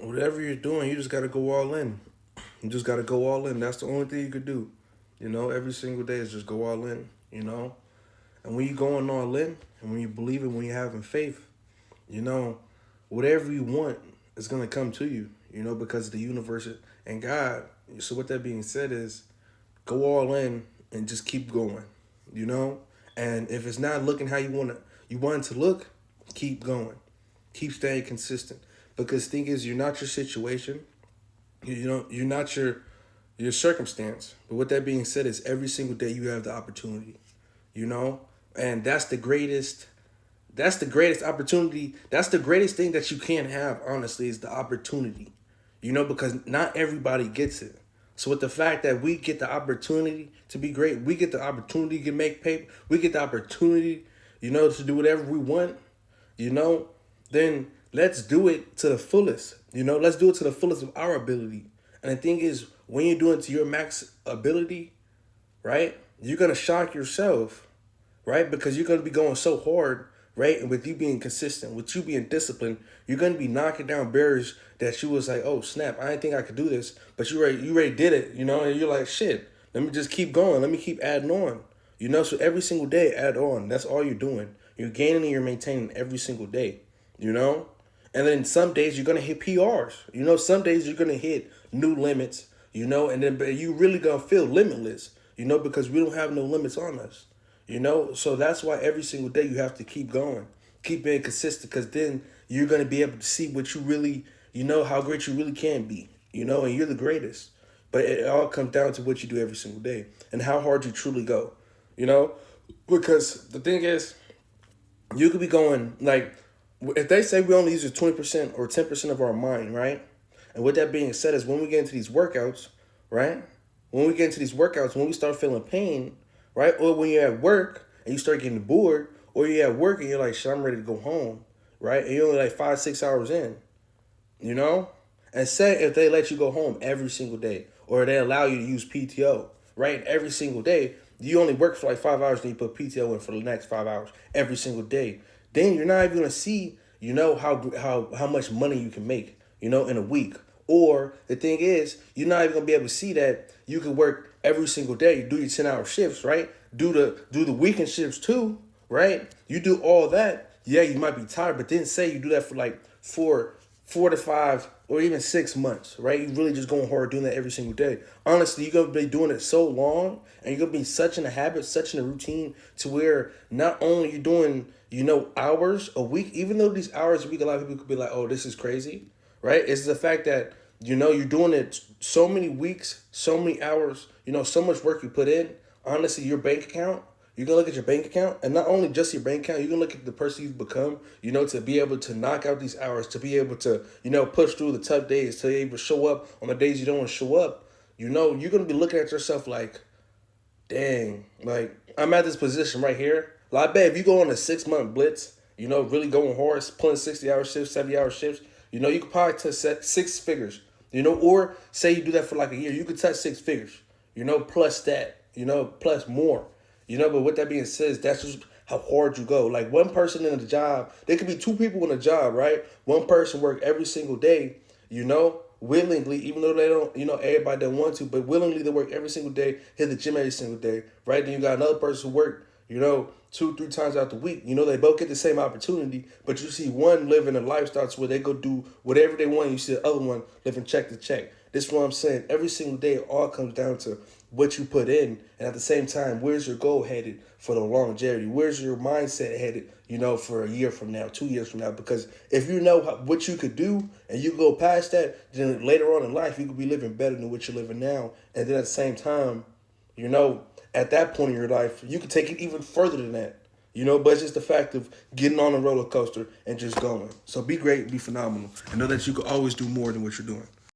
whatever you're doing, you just gotta go all in. You just gotta go all in. That's the only thing you could do. Every single day is just go all in. And when you going all in, and when you believe in, when you having faith, you know, whatever you want is gonna come to you. Because the universe and God. So with that being said, is go all in and just keep going. You know, and if it's not looking how you want it to look, keep going, keep staying consistent. Because thing is, you're not your situation. You're not your circumstance. But with that being said, is every single day you have the opportunity. You know, and That's the greatest opportunity. That's the greatest thing that you can have, honestly, is the opportunity. Because not everybody gets it. So with the fact that we get the opportunity to be great, we get the opportunity to make paper, we get the opportunity, to do whatever we want, you know, then let's do it to the fullest. Let's do it to the fullest of our ability. And the thing is, when you do it to your max ability, right, you're gonna shock yourself, right? Because you're gonna be going so hard, right? And with you being consistent, with you being disciplined, you're gonna be knocking down barriers that you was like, oh snap, I didn't think I could do this, but you already did it, and you're like, shit, let me just keep going, let me keep adding on, So every single day, add on. That's all you're doing. You're gaining and you're maintaining every single day, you know. And then some days you're gonna hit PRs. Some days you're gonna hit new limits, and then but you really gonna feel limitless, because we don't have no limits on us. So that's why every single day you have to keep going, keep being consistent, because then you're going to be able to see what you really, how great you really can be, and you're the greatest. But it all comes down to what you do every single day and how hard you truly go, you know, because the thing is, you could be going like, if they say we only use 20% or 10% of our mind, right? And with that being said, is when we get into these workouts, right? When we start feeling pain, right? Or when you're at work and you start getting bored, or you're at work and you're like, shit, I'm ready to go home, right? And you're only like 5, 6 hours in, you know? And say if they let you go home every single day, or they allow you to use PTO, right? Every single day, you only work for like 5 hours and you put PTO in for the next 5 hours every single day. Then you're not even gonna see, how much money you can make, in a week. Or the thing is, you're not even gonna be able to see that you can work every single day, do your 10-hour shifts, right? Do the weekend shifts too, right? You do all that. Yeah, you might be tired, but then say you do that for like 4 to 5 or even 6 months, right? You really just going hard doing that every single day. Honestly, you're gonna be doing it so long, and you're gonna be such in a habit, such in a routine, to where not only you're doing, hours a week, even though these hours a week, a lot of people could be like, oh, this is crazy, right? It's the fact that, you're doing it so many weeks, so many hours, so much work you put in. Honestly, your bank account, you're gonna look at your bank account, and not only just your bank account, you're gonna look at the person you've become, to be able to knock out these hours, to be able to, push through the tough days, to be able to show up on the days you don't want to show up. You're gonna be looking at yourself like, dang, like I'm at this position right here. Like, I bet if you go on a 6 month blitz, really going hard, pulling 60-hour shifts, 70-hour shifts, you could probably touch six figures, or say you do that for like a year, you could touch six figures, plus that, plus more, but with that being said, that's just how hard you go. Like one person in the job, there could be two people in the job, right? One person work every single day, willingly, even though they don't, everybody don't want to, but willingly they work every single day, hit the gym every single day, right? Then you got another person who work, 2, 3 times out the week. They both get the same opportunity, but you see one living a lifestyle to where they go do whatever they want. You see the other one living check to check. This is what I'm saying. Every single day, it all comes down to what you put in, and at the same time, where's your goal headed for the longevity? Where's your mindset headed, for a year from now, 2 years from now? Because if you know what you could do and you go past that, then later on in life, you could be living better than what you're living now. And then at the same time, at that point in your life, you can take it even further than that. But it's just the fact of getting on a roller coaster and just going. So be great, be phenomenal, and know that you can always do more than what you're doing.